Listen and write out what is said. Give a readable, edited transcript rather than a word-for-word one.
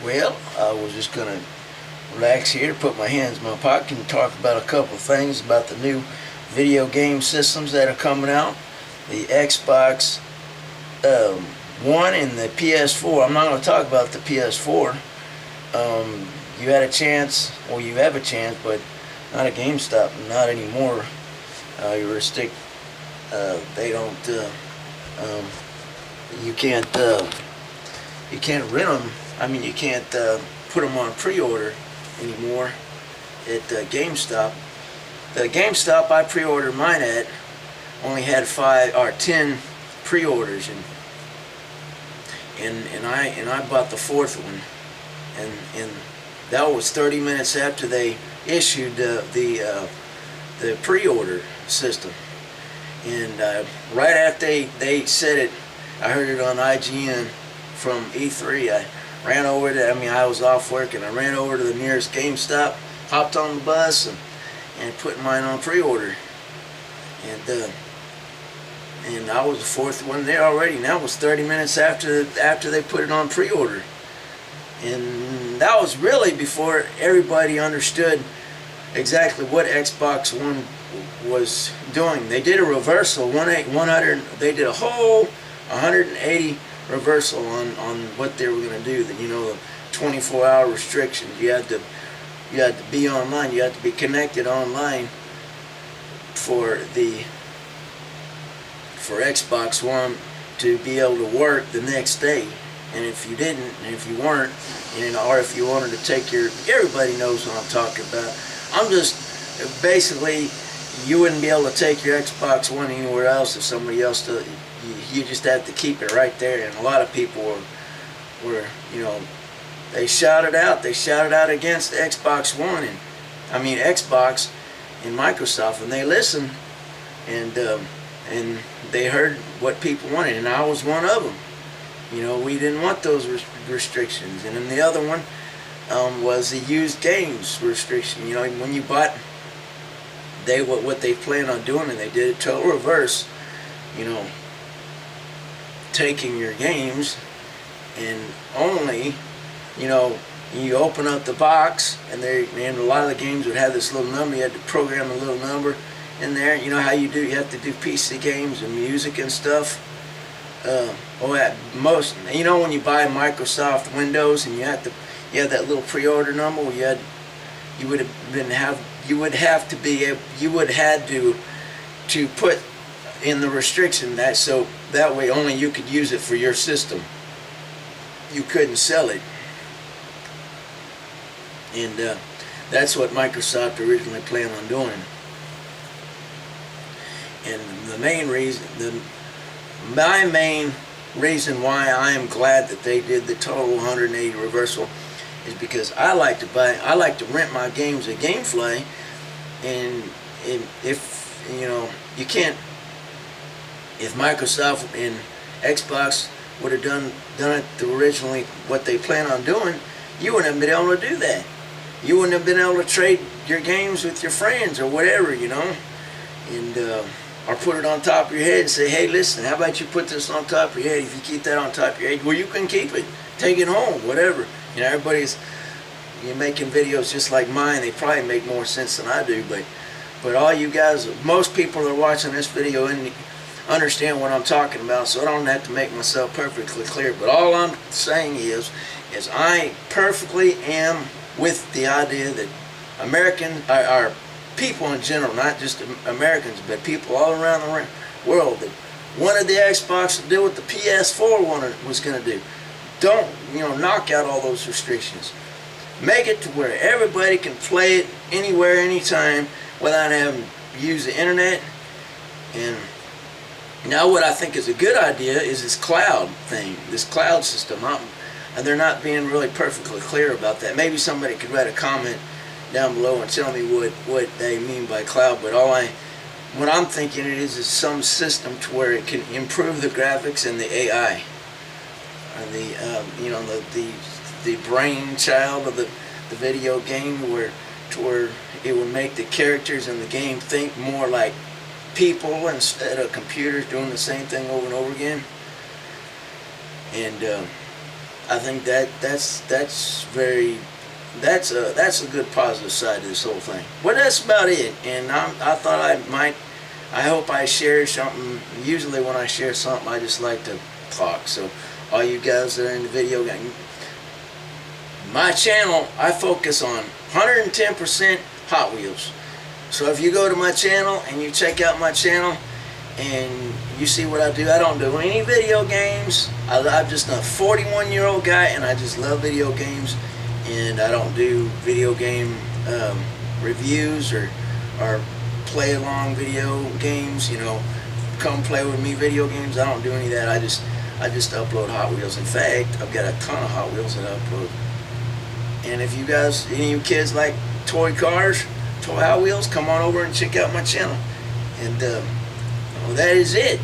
Well, I was just going to relax here, put my hands in my pocket, and talk about a couple of things about the new video game systems that are coming out. The Xbox One and the PS4. I'm not going to talk about the PS4. You had a chance, or you have a chance, but not at GameStop, not anymore. You restrict. They don't. You can't. You can't rent them. I mean, you can't put them on pre-order anymore at GameStop. The GameStop I pre-ordered mine at only had 5 or 10 pre-orders, and I bought the 4th one, and that was 30 minutes after they issued the pre-order system, and right after they said it, I heard it on IGN from E3. I ran over to, I was off work, and I ran over to the nearest GameStop, hopped on the bus, and put mine on pre-order. And I was the 4th one there already. And that was 30 minutes after they put it on pre-order. And that was really before everybody understood exactly what Xbox One was doing. They did a reversal, 100. They did a whole 180 reversal on what they were going to do. The 24-hour restrictions. You had to be online. You had to be connected online for Xbox One to be able to work the next day. And if you didn't, and if you weren't, or if you wanted to take everybody knows what I'm talking about. I'm just basically, you wouldn't be able to take your Xbox One anywhere else if somebody else does. You just have to keep it right there. And a lot of people were they shouted out against Xbox One, and Xbox and Microsoft, and they listened, and they heard what people wanted, and I was one of them. We didn't want those restrictions. And then the other one was the used games restriction. When you bought, what they planned on doing, and they did it total reverse. Taking your games, and only, you open up the box, and a lot of the games would have this little number. You had to program a little number in there. You know how you do? You have to do PC games and music and stuff. Most, when you buy Microsoft Windows, and you had that little pre-order number, where you would have to put in the restriction that way only you could use it for your system. You couldn't sell it. And that's what Microsoft originally planned on doing. And my main reason why I am glad that they did the total 180 reversal is because I like to rent my games at GameFly, and if you can't. If Microsoft and Xbox would have done it originally what they plan on doing, you wouldn't have been able to do that. You wouldn't have been able to trade your games with your friends or whatever, and or put it on top of your head and say, hey, listen, how about you put this on top of your head? If you keep that on top of your head, well, you can keep it, take it home, whatever. Everybody's making videos just like mine. They probably make more sense than I do, but all you guys, most people that are watching this video understand what I'm talking about, so I don't have to make myself perfectly clear. But all I'm saying is I perfectly am with the idea that our people in general, not just Americans, but people all around the world, that wanted the Xbox to do what the PS4 was going to do. Don't, knock out all those restrictions. Make it to where everybody can play it anywhere, anytime, without having to use the internet. And now what I think is a good idea is this cloud thing, this cloud system. And they're not being really perfectly clear about that. Maybe somebody could write a comment down below and tell me what they mean by cloud. But what I'm thinking it is some system to where it can improve the graphics and the AI, and the brainchild of the video game, where it will make the characters in the game think more like people instead of computers doing the same thing over and over again. And I think that's a good positive side to this whole thing. But that's about it. And I thought I hope I share something. Usually when I share something, I just like to talk. So all you guys that are in the video game, my channel, I focus on 110% Hot Wheels. So if you go to my channel and you check out my channel and you see what I do, I don't do any video games. I'm just a 41-year-old guy, and I just love video games. And I don't do video game reviews or play along video games. You know, come play with me video games. I don't do any of that. I just upload Hot Wheels. In fact, I've got a ton of Hot Wheels that I upload. And if you guys, any of you kids like toy cars, toy Hot Wheels, come on over and check out my channel. And well, that is it.